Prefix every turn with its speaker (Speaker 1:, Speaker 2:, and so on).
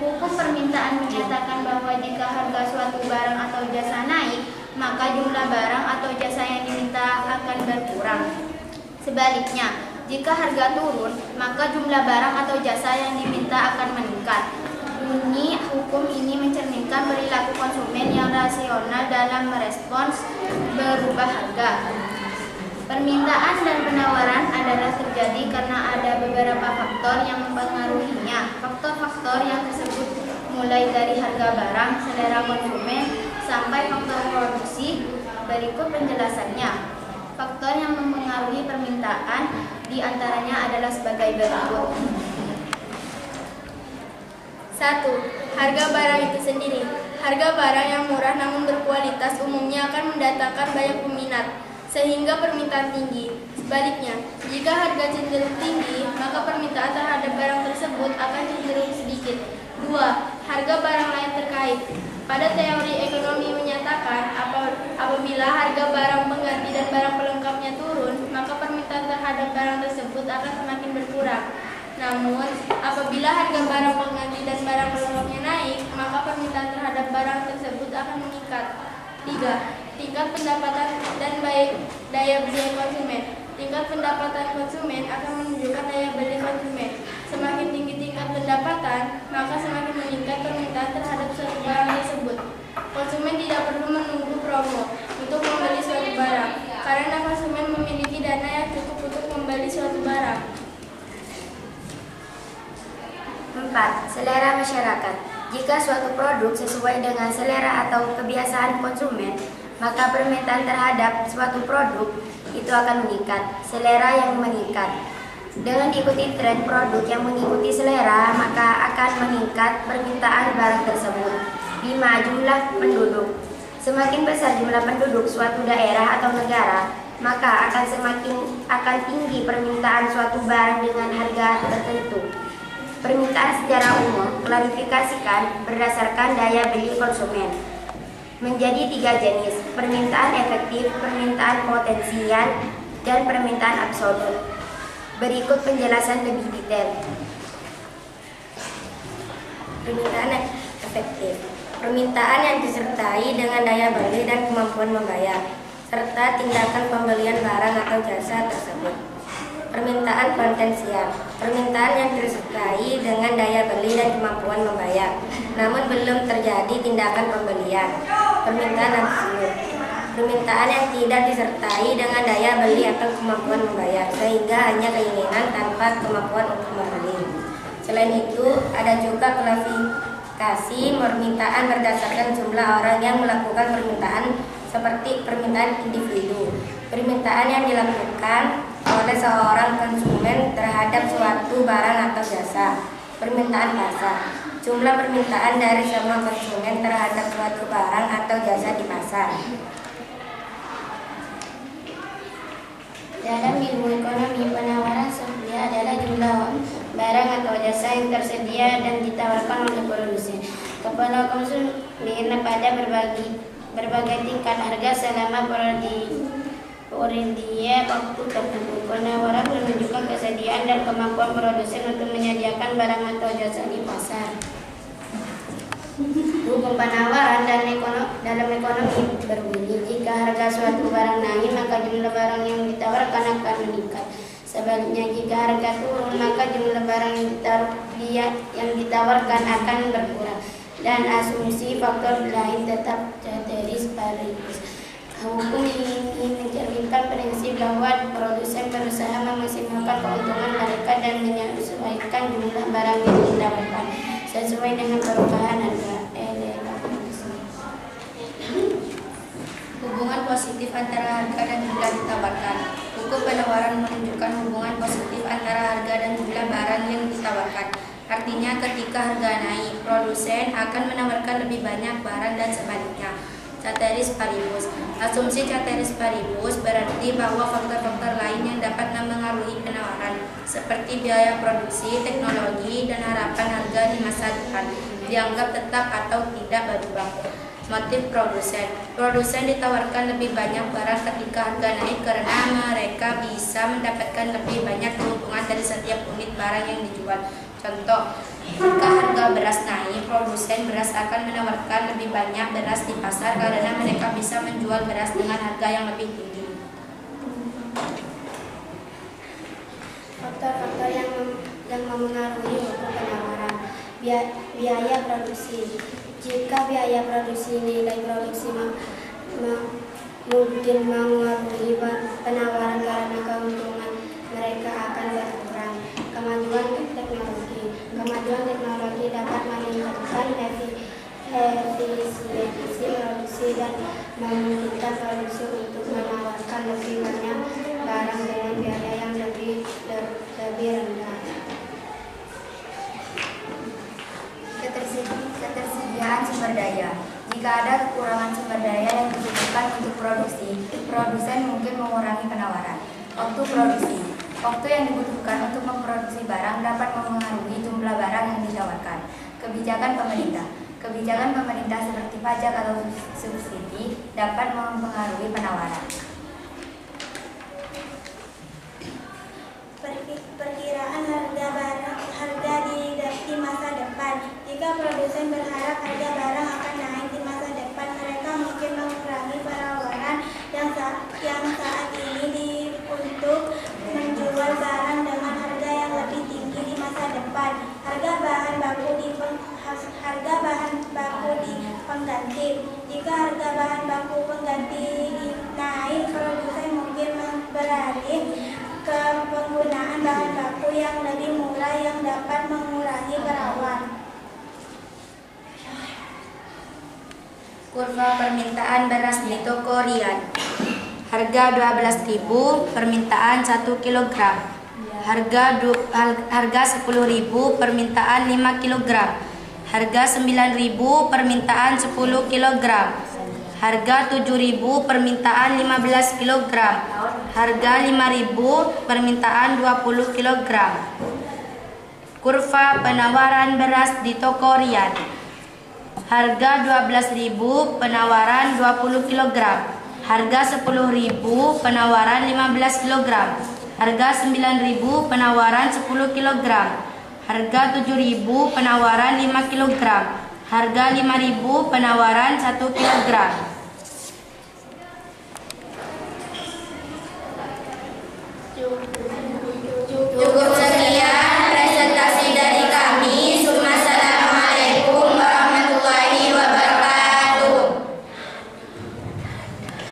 Speaker 1: Hukum permintaan menyatakan bahwa jika harga suatu barang atau jasa naik, maka jumlah barang atau jasa yang diminta akan berkurang. Sebaliknya, jika harga turun, maka jumlah barang atau jasa yang diminta akan meningkat. Hukum ini mencerminkan perilaku konsumen yang rasional dalam merespons berubah harga. Permintaan dan penawaran adalah terjadi karena ada beberapa faktor yang mempengaruhinya. Faktor-faktor yang tersebut mulai dari harga barang, selera konsumen, sampai faktor produksi. Berikut penjelasannya. Faktor yang mempengaruhi permintaan diantaranya adalah sebagai berikut. 1. Harga barang itu sendiri. Harga barang yang murah namun berkualitas umumnya akan mendatangkan banyak peminat, sehingga permintaan tinggi. Sebaliknya, jika harga cenderung tinggi, maka permintaan terhadap barang tersebut akan cenderung sedikit. 2. Harga barang lain terkait. Pada teori ekonomi menyatakan apabila harga barang pengganti dan barang pelengkapnya turun, maka permintaan terhadap barang tersebut akan semakin berkurang. Namun, apabila harga barang pengganti dan barang pelengkapnya naik, maka permintaan terhadap barang tersebut akan meningkat. 3. Tingkat pendapatan dan daya beli konsumen. Tingkat pendapatan konsumen akan menunjukkan daya beli konsumen. Semakin tinggi tingkat pendapatan, maka semakin meningkat permintaan terhadap suatu barang tersebut. Konsumen tidak perlu menunggu promo untuk membeli suatu barang, karena konsumen memiliki dana yang cukup untuk membeli suatu barang.
Speaker 2: 4. Selera masyarakat. Jika suatu produk sesuai dengan selera atau kebiasaan konsumen, maka permintaan terhadap suatu produk itu akan meningkat. Selera yang meningkat. Dengan diikuti tren produk yang mengikuti selera, maka akan meningkat permintaan barang tersebut. 5. Jumlah penduduk. Semakin besar jumlah penduduk suatu daerah atau negara, maka akan tinggi permintaan suatu barang dengan harga tertentu. Permintaan secara umum klasifikasikan berdasarkan daya beli konsumen menjadi 3 jenis: permintaan efektif, permintaan potensial, dan permintaan absolut. Berikut penjelasan lebih detail. Permintaan efektif. Permintaan yang disertai dengan daya beli dan kemampuan membayar, serta tindakan pembelian barang atau jasa tersebut. Permintaan potensial. Permintaan yang disertai dengan daya beli dan kemampuan membayar, namun belum terjadi tindakan pembelian. Permintaan absolut. Permintaan yang tidak disertai dengan daya beli atau kemampuan membayar, sehingga hanya keinginan tanpa kemampuan untuk membeli. Selain itu, ada juga klasifikasi permintaan berdasarkan jumlah orang yang melakukan permintaan, seperti permintaan individu. Permintaan yang dilakukan oleh seorang konsumen terhadap suatu barang atau jasa. Permintaan pasar. Jumlah permintaan dari semua konsumen terhadap suatu barang atau jasa di pasar.
Speaker 1: Dalam ilmu ekonomi, penawaran supply adalah jumlah barang atau jasa yang tersedia dan ditawarkan oleh produsen kepada konsumen pada berbagai tingkat harga selama periode waktu tertentu. Penawaran menunjukkan kesediaan dan kemampuan produsen untuk menyediakan barang atau jasa di pasar. Hukum penawaran dalam ekonomi berbunyi, jika harga suatu barang naik, maka jumlah barang yang ditawarkan akan meningkat. Sebaliknya, jika harga turun, maka jumlah barang yang ditawarkan akan berkurang. Dan asumsi faktor lain tetap ceteris paribus. Hukum ini mencerminkan prinsip bahwa produsen berusaha memaksimalkan keuntungan mereka dan menyesuaikan jumlah barang yang ditawarkan sesuai dengan perubahan harga.
Speaker 3: Hubungan positif antara harga dan jumlah ditawarkan. Hukum penawaran menunjukkan hubungan positif antara harga dan jumlah barang yang ditawarkan. Artinya, ketika harga naik, produsen akan menawarkan lebih banyak barang dan sebaliknya. Ceteris paribus. Asumsi ceteris paribus berarti bahwa faktor-faktor lain yang dapat mempengaruhi penawaran, seperti biaya produksi, teknologi, dan harapan harga di masa depan, dianggap tetap atau tidak berubah. Motif produsen. Produsen ditawarkan lebih banyak barang ketika harga naik karena mereka bisa mendapatkan lebih banyak keuntungan dari setiap unit barang yang dijual. Contoh, Jika harga beras naik, produsen beras akan menawarkan lebih banyak beras di pasar karena mereka bisa menjual beras dengan harga yang lebih tinggi.
Speaker 2: Faktor-faktor yang memengaruhi hukum penawaran. Biaya produksi. Jika biaya produksi nilai produksi mungkin mengaruhi penawaran karena keuntungan mereka akan berkurang. Kemajuan teknologi dapat meningkatkan efisiensi produksi dan memungkinkan produksi untuk menawarkan lebih banyak barang dengan biaya yang lebih rendah.
Speaker 4: Ketersediaan sumber daya. Jika ada kekurangan sumber daya yang dibutuhkan untuk produksi, produsen mungkin mengurangi penawaran. Waktu produksi. Waktu yang dibutuhkan untuk memproduksi barang dapat mempengaruhi jumlah barang yang ditawarkan. Kebijakan pemerintah. Kebijakan pemerintah seperti pajak atau subsidi dapat mempengaruhi penawaran.
Speaker 5: Perkiraan harga di masa depan. Jika produsen berharap harga barang akan naik di masa depan, mereka mungkin mengurangi penawaran yang saat ini untuk menjual barang dengan harga yang lebih tinggi di masa depan. Harga bahan baku di pengganti. Jika harga bahan baku pengganti naik, produsen mungkin beralih ke penggunaan bahan baku yang lebih murah yang dapat mengurangi penawaran.
Speaker 3: Kurva permintaan beras di toko Rian. Harga 12.000, permintaan 1 kg. Harga 10.000, permintaan 5 kg. Harga 9.000, permintaan 10 kg. Harga 7.000, permintaan 15 kg. Harga 5.000, permintaan 20 kg. Kurva penawaran beras di toko Rian. Harga 12.000, penawaran 20 kg. Harga 10.000, penawaran 15 kg. Harga 9.000, penawaran 10 kg. Harga 7.000, penawaran 5 kg. Harga 5.000, penawaran 1 kg.